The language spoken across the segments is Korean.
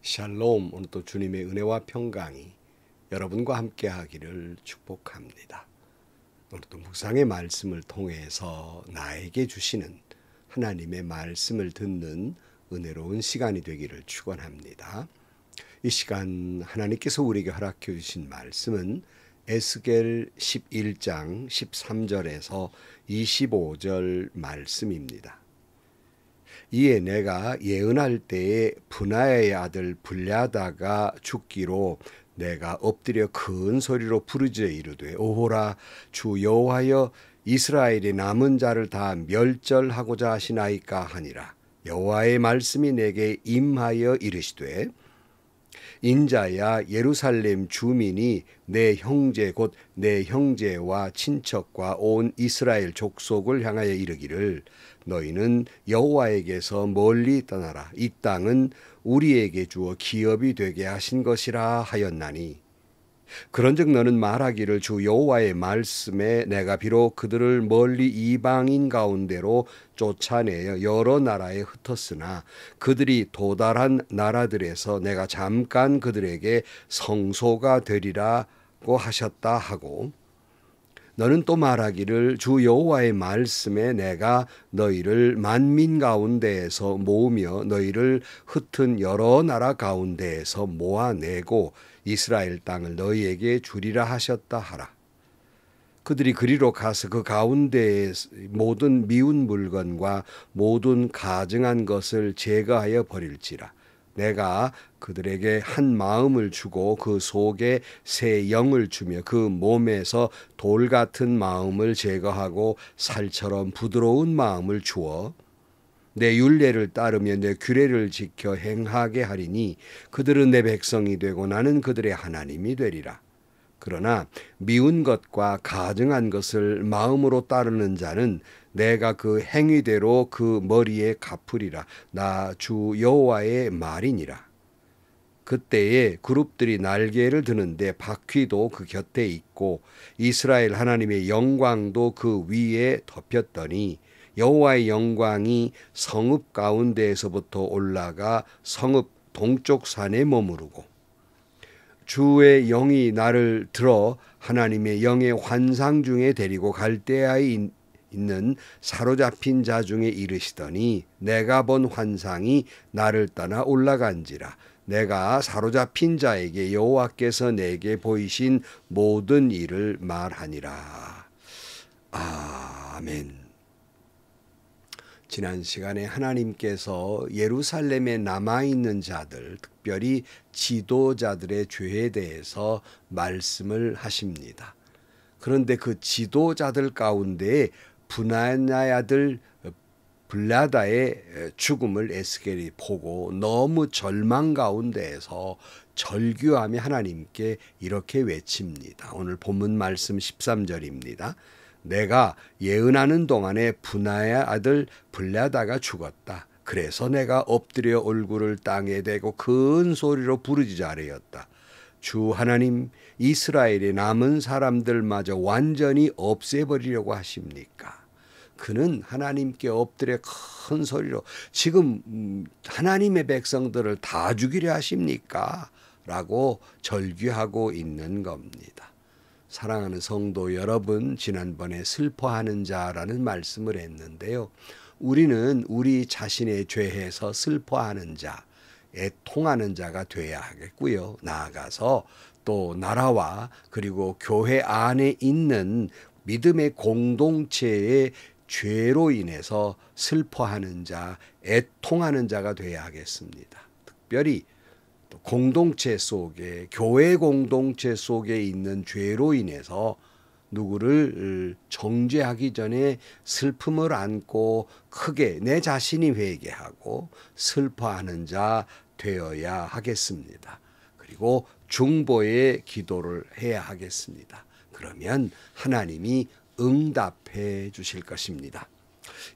샬롬. 오늘도 주님의 은혜와 평강이 여러분과 함께 하기를 축복합니다. 오늘도 묵상의 말씀을 통해서 나에게 주시는 하나님의 말씀을 듣는 은혜로운 시간이 되기를 축원합니다. 이 시간 하나님께서 우리에게 허락해 주신 말씀은 에스겔 11장 13절에서 25절 말씀입니다. 이에 내가 예언할 때에 분하야의 아들 블랴다가 죽기로 내가 엎드려 큰 소리로 부르짖어 이르되 오호라 주 여호와여 이스라엘의 남은 자를 다 멸절하고자 하시나이까 하니라. 여호와의 말씀이 내게 임하여 이르시되 인자야 예루살렘 주민이 내 형제 곧 내 형제와 친척과 온 이스라엘 족속을 향하여 이르기를 너희는 여호와에게서 멀리 떠나라. 이 땅은 우리에게 주어 기업이 되게 하신 것이라 하였나니 그런즉 너는 말하기를 주 여호와의 말씀에 내가 비록 그들을 멀리 이방인 가운데로 쫓아내어 여러 나라에 흩었으나 그들이 도달한 나라들에서 내가 잠깐 그들에게 성소가 되리라고 하셨다 하고 너는 또 말하기를 주 여호와의 말씀에 내가 너희를 만민 가운데에서 모으며 너희를 흩은 여러 나라 가운데에서 모아내고 이스라엘 땅을 너희에게 주리라 하셨다 하라. 그들이 그리로 가서 그 가운데에 모든 미운 물건과 모든 가증한 것을 제거하여 버릴지라. 내가 그들에게 한 마음을 주고 그 속에 새 영을 주며 그 몸에서 돌 같은 마음을 제거하고 살처럼 부드러운 마음을 주어 내 율례를 따르며 내 규례를 지켜 행하게 하리니 그들은 내 백성이 되고 나는 그들의 하나님이 되리라. 그러나 미운 것과 가증한 것을 마음으로 따르는 자는 내가 그 행위대로 그 머리에 갚으리라. 나 주 여호와의 말이니라. 그때에 그룹들이 날개를 드는데 바퀴도 그 곁에 있고 이스라엘 하나님의 영광도 그 위에 덮였더니 여호와의 영광이 성읍 가운데에서부터 올라가 성읍 동쪽 산에 머무르고 주의 영이 나를 들어 하나님의 영의 환상 중에 데리고 갈대아에 있는 사로잡힌 자 중에 이르시더니 내가 본 환상이 나를 떠나 올라간지라. 내가 사로잡힌 자에게 여호와께서 내게 보이신 모든 일을 말하니라. 아멘. 지난 시간에 하나님께서 예루살렘에 남아있는 자들, 특별히 지도자들의 죄에 대해서 말씀을 하십니다. 그런데 그 지도자들 가운데 분하야의 아들 블랴다의 죽음을 에스겔이 보고 너무 절망 가운데에서 절규하며 하나님께 이렇게 외칩니다. 오늘 본문 말씀 13절입니다. 내가 예언하는 동안에 분하야의 아들 블랴다가 죽었다. 그래서 내가 엎드려 얼굴을 땅에 대고 큰 소리로 부르짖어 아뢰었다. 주 하나님, 이스라엘의 남은 사람들마저 완전히 없애버리려고 하십니까? 그는 하나님께 엎드려 큰 소리로 지금 하나님의 백성들을 다 죽이려 하십니까? 라고 절규하고 있는 겁니다. 사랑하는 성도 여러분, 지난번에 슬퍼하는 자라는 말씀을 했는데요. 우리는 우리 자신의 죄에서 슬퍼하는 자, 애통하는 자가 되어야 하겠고요. 나아가서 또 나라와 그리고 교회 안에 있는 믿음의 공동체의 죄로 인해서 슬퍼하는 자, 애통하는 자가 되어야 하겠습니다. 특별히 공동체 속에, 교회 공동체 속에 있는 죄로 인해서 누구를 정죄하기 전에 슬픔을 안고 크게 내 자신이 회개하고 슬퍼하는 자 되어야 하겠습니다. 그리고 중보의 기도를 해야 하겠습니다. 그러면 하나님이 응답해 주실 것입니다.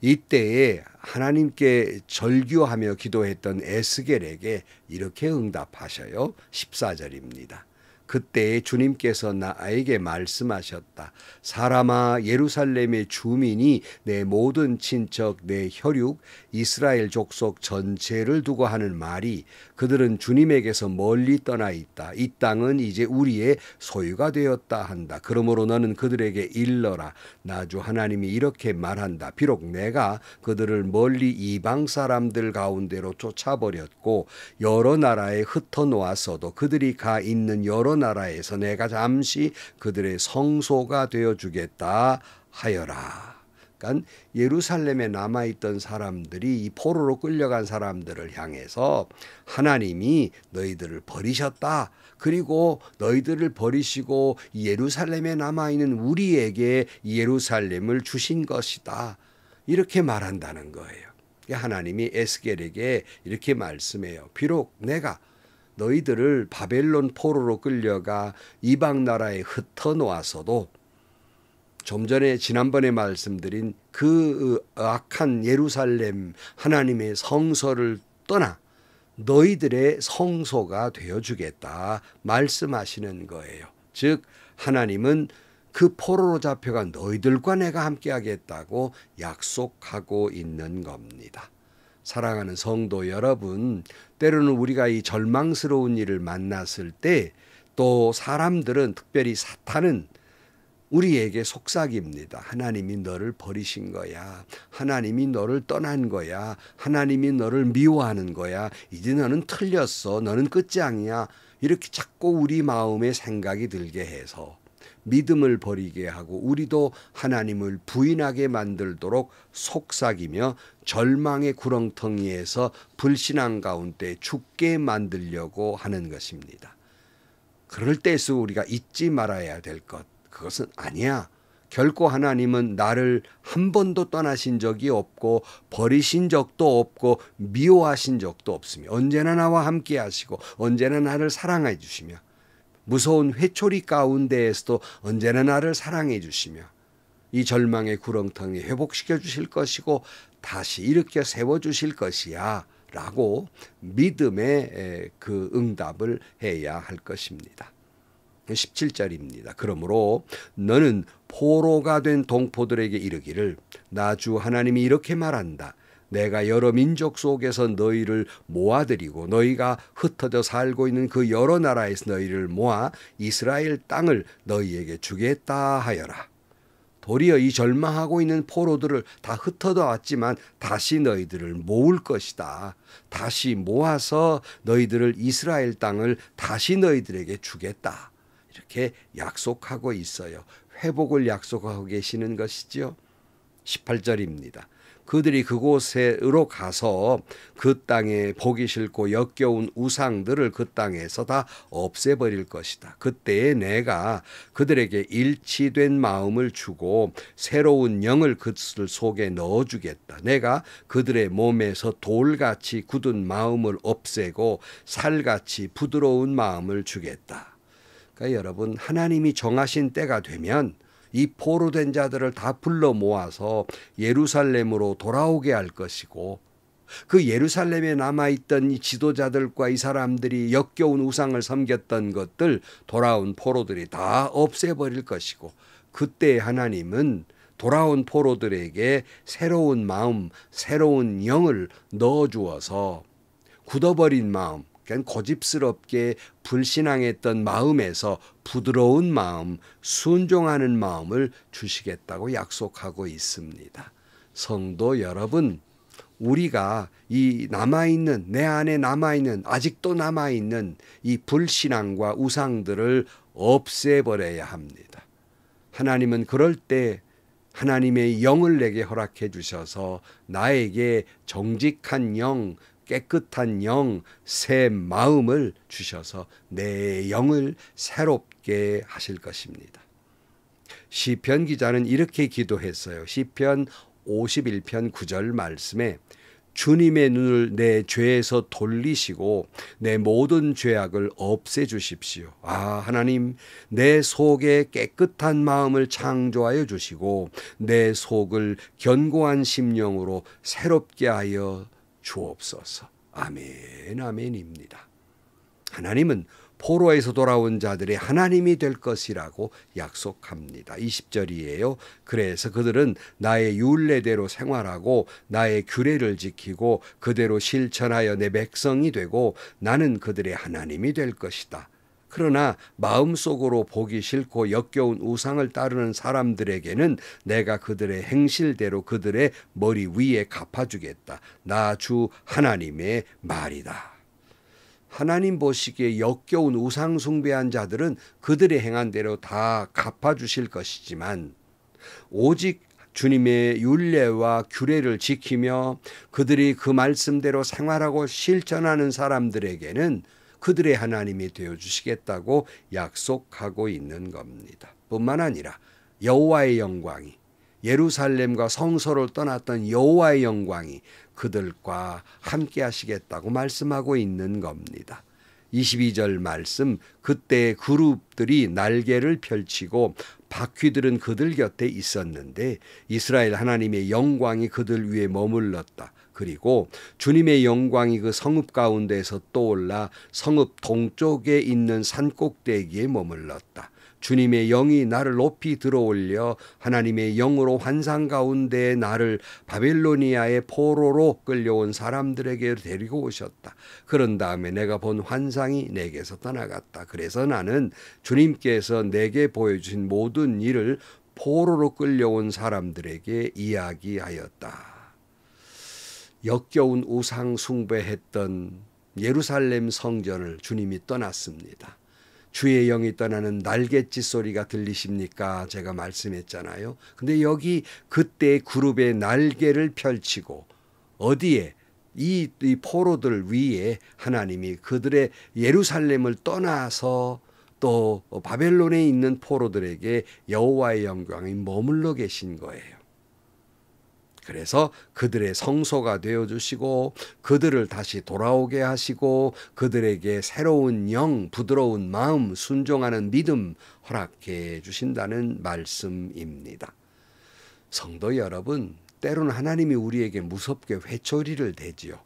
이때에 하나님께 절규하며 기도했던 에스겔에게 이렇게 응답하셔요. 14절입니다. 그때 주님께서 나에게 말씀하셨다. 사람아, 예루살렘의 주민이 내 모든 친척, 내 혈육, 이스라엘 족속 전체를 두고 하는 말이 그들은 주님에게서 멀리 떠나 있다. 이 땅은 이제 우리의 소유가 되었다 한다. 그러므로 너는 그들에게 일러라. 나 주 하나님이 이렇게 말한다. 비록 내가 그들을 멀리 이방 사람들 가운데로 쫓아버렸고 여러 나라에 흩어놓았어도 그들이 가 있는 여러 나라에서 내가 잠시 그들의 성소가 되어주겠다 하여라. 그러니까 예루살렘에 남아있던 사람들이 이 포로로 끌려간 사람들을 향해서 하나님이 너희들을 버리셨다. 그리고 너희들을 버리시고 예루살렘에 남아있는 우리에게 예루살렘을 주신 것이다. 이렇게 말한다는 거예요. 하나님이 에스겔에게 이렇게 말씀해요. 비록 내가 너희들을 바벨론 포로로 끌려가 이방 나라에 흩어놓았어도 좀 전에 지난번에 말씀드린 그 악한 예루살렘 하나님의 성소를 떠나 너희들의 성소가 되어주겠다 말씀하시는 거예요. 즉 하나님은 그 포로로 잡혀간 너희들과 내가 함께하겠다고 약속하고 있는 겁니다. 사랑하는 성도 여러분, 때로는 우리가 이 절망스러운 일을 만났을 때 또 사람들은 특별히 사탄은 우리에게 속삭입니다. 하나님이 너를 버리신 거야. 하나님이 너를 떠난 거야. 하나님이 너를 미워하는 거야. 이제 너는 틀렸어. 너는 끝장이야. 이렇게 자꾸 우리 마음에 생각이 들게 해서 믿음을 버리게 하고 우리도 하나님을 부인하게 만들도록 속삭이며 절망의 구렁텅이에서 불신앙 가운데 죽게 만들려고 하는 것입니다. 그럴 때일수록 우리가 잊지 말아야 될 것, 그것은 아니야. 결코 하나님은 나를 한 번도 떠나신 적이 없고 버리신 적도 없고 미워하신 적도 없으며 언제나 나와 함께 하시고 언제나 나를 사랑해 주시며 무서운 회초리 가운데에서도 언제나 나를 사랑해 주시며 이 절망의 구렁텅이 회복시켜 주실 것이고 다시 일으켜 세워 주실 것이야 라고 믿음의 그 응답을 해야 할 것입니다. 17절입니다. 그러므로 너는 포로가 된 동포들에게 이르기를 나 주 하나님이 이렇게 말한다. 내가 여러 민족 속에서 너희를 모아들이고 너희가 흩어져 살고 있는 그 여러 나라에서 너희를 모아 이스라엘 땅을 너희에게 주겠다 하여라. 도리어 이 절망하고 있는 포로들을 다 흩어져 왔지만 다시 너희들을 모을 것이다. 다시 모아서 너희들을 이스라엘 땅을 다시 너희들에게 주겠다. 이렇게 약속하고 있어요. 회복을 약속하고 계시는 것이죠. 18절입니다. 그들이 그곳으로 가서 그 땅에 보기 싫고 역겨운 우상들을 그 땅에서 다 없애버릴 것이다. 그때에 내가 그들에게 일치된 마음을 주고 새로운 영을 그들 속에 넣어주겠다. 내가 그들의 몸에서 돌같이 굳은 마음을 없애고 살같이 부드러운 마음을 주겠다. 그러니까 여러분, 하나님이 정하신 때가 되면 이 포로된 자들을 다 불러 모아서 예루살렘으로 돌아오게 할 것이고 그 예루살렘에 남아있던 이 지도자들과 이 사람들이 역겨운 우상을 섬겼던 것들 돌아온 포로들이 다 없애버릴 것이고 그때 하나님은 돌아온 포로들에게 새로운 마음, 새로운 영을 넣어주어서 굳어버린 마음, 고집스럽게 불신앙했던 마음에서 부드러운 마음, 순종하는 마음을 주시겠다고 약속하고 있습니다. 성도 여러분, 우리가 이 남아있는, 내 안에 남아있는, 아직도 남아있는 이 불신앙과 우상들을 없애버려야 합니다. 하나님은 그럴 때 하나님의 영을 내게 허락해 주셔서 나에게 정직한 영, 깨끗한 영, 새 마음을 주셔서 내 영을 새롭게 하실 것입니다. 시편 기자는 이렇게 기도했어요. 시편 51편 9절 말씀에 주님의 눈을 내 죄에서 돌리시고 내 모든 죄악을 없애주십시오. 하나님, 내 속에 깨끗한 마음을 창조하여 주시고 내 속을 견고한 심령으로 새롭게 하여 주옵소서. 아멘, 아멘입니다. 하나님은 포로에서 돌아온 자들의 하나님이 될 것이라고 약속합니다. 20절이에요. 그래서 그들은 나의 율례대로 생활하고 나의 규례를 지키고 그대로 실천하여 내 백성이 되고 나는 그들의 하나님이 될 것이다. 그러나 마음속으로 보기 싫고 역겨운 우상을 따르는 사람들에게는 내가 그들의 행실대로 그들의 머리 위에 갚아주겠다. 나 주 하나님의 말이다. 하나님 보시기에 역겨운 우상 숭배한 자들은 그들의 행한 대로 다 갚아주실 것이지만 오직 주님의 율례와 규례를 지키며 그들이 그 말씀대로 생활하고 실천하는 사람들에게는 그들의 하나님이 되어주시겠다고 약속하고 있는 겁니다. 뿐만 아니라 여호와의 영광이 예루살렘과 성소를 떠났던 여호와의 영광이 그들과 함께 하시겠다고 말씀하고 있는 겁니다. 22절 말씀, 그때 그룹들이 날개를 펼치고 바퀴들은 그들 곁에 있었는데 이스라엘 하나님의 영광이 그들 위에 머물렀다. 그리고 주님의 영광이 그 성읍 가운데에서 떠올라 성읍 동쪽에 있는 산꼭대기에 머물렀다. 주님의 영이 나를 높이 들어올려 하나님의 영으로 환상 가운데 나를 바벨로니아의 포로로 끌려온 사람들에게 데리고 오셨다. 그런 다음에 내가 본 환상이 내게서 떠나갔다. 그래서 나는 주님께서 내게 보여주신 모든 일을 포로로 끌려온 사람들에게 이야기하였다. 역겨운 우상 숭배했던 예루살렘 성전을 주님이 떠났습니다. 주의 영이 떠나는 날갯짓 소리가 들리십니까? 제가 말씀했잖아요. 근데 여기 그때 그룹의 날개를 펼치고 어디에 이 포로들 위에 하나님이 그들의 예루살렘을 떠나서 또 바벨론에 있는 포로들에게 여호와의 영광이 머물러 계신 거예요. 그래서 그들의 성소가 되어주시고 그들을 다시 돌아오게 하시고 그들에게 새로운 영, 부드러운 마음, 순종하는 믿음 허락해 주신다는 말씀입니다. 성도 여러분, 때로는 하나님이 우리에게 무섭게 회초리를 대지요.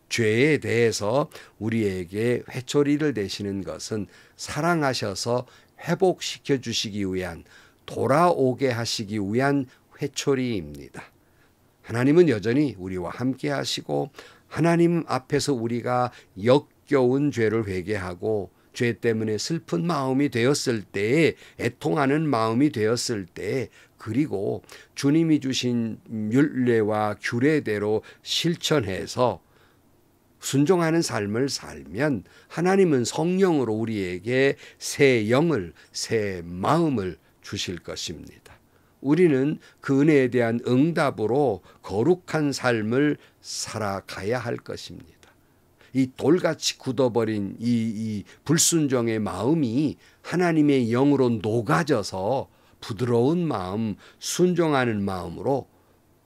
죄에 대해서 우리에게 회초리를 대시는 것은 사랑하셔서 회복시켜 주시기 위한, 돌아오게 하시기 위한 회초리입니다. 하나님은 여전히 우리와 함께 하시고 하나님 앞에서 우리가 역겨운 죄를 회개하고 죄 때문에 슬픈 마음이 되었을 때에 애통하는 마음이 되었을 때 그리고 주님이 주신 율례와 규례대로 실천해서 순종하는 삶을 살면 하나님은 성령으로 우리에게 새 영을, 새 마음을 주실 것입니다. 우리는 그 은혜에 대한 응답으로 거룩한 삶을 살아가야 할 것입니다. 이 돌같이 굳어버린 이 불순종의 마음이 하나님의 영으로 녹아져서 부드러운 마음, 순종하는 마음으로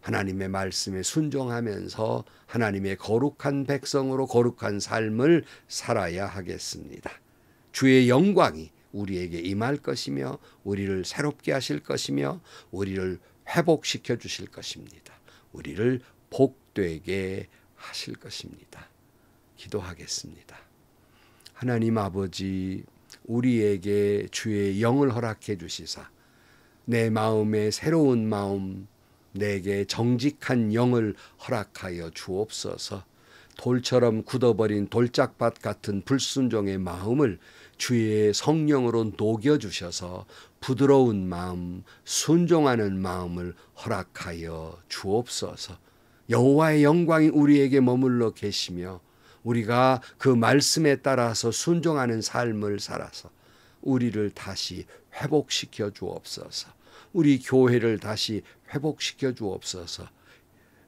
하나님의 말씀에 순종하면서 하나님의 거룩한 백성으로 거룩한 삶을 살아야 하겠습니다. 주의 영광이 우리에게 임할 것이며 우리를 새롭게 하실 것이며 우리를 회복시켜 주실 것입니다. 우리를 복되게 하실 것입니다. 기도하겠습니다. 하나님 아버지, 우리에게 주의 영을 허락해 주시사 내 마음에 새로운 마음, 내게 정직한 영을 허락하여 주옵소서. 돌처럼 굳어버린 돌짝밭 같은 불순종의 마음을 주의 성령으로 녹여주셔서 부드러운 마음, 순종하는 마음을 허락하여 주옵소서. 여호와의 영광이 우리에게 머물러 계시며 우리가 그 말씀에 따라서 순종하는 삶을 살아서 우리를 다시 회복시켜 주옵소서. 우리 교회를 다시 회복시켜 주옵소서.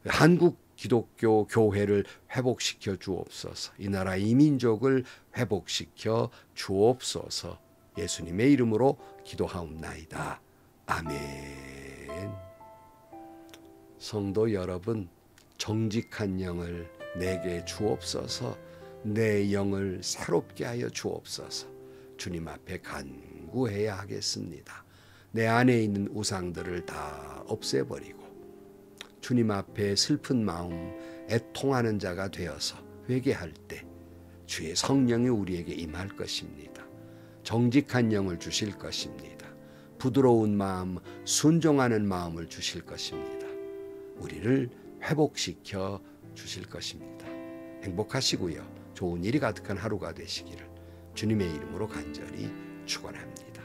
한국 기독교 교회를 회복시켜 주옵소서. 이 나라 이 민족을 회복시켜 주옵소서. 예수님의 이름으로 기도하옵나이다. 아멘. 성도 여러분, 정직한 영을 내게 주옵소서. 내 영을 새롭게 하여 주옵소서. 주님 앞에 간구해야 하겠습니다. 내 안에 있는 우상들을 다 없애버리고 주님 앞에 슬픈 마음, 애통하는 자가 되어서 회개할 때 주의 성령이 우리에게 임할 것입니다. 정직한 영을 주실 것입니다. 부드러운 마음, 순종하는 마음을 주실 것입니다. 우리를 회복시켜 주실 것입니다. 행복하시고요. 좋은 일이 가득한 하루가 되시기를 주님의 이름으로 간절히 축원합니다.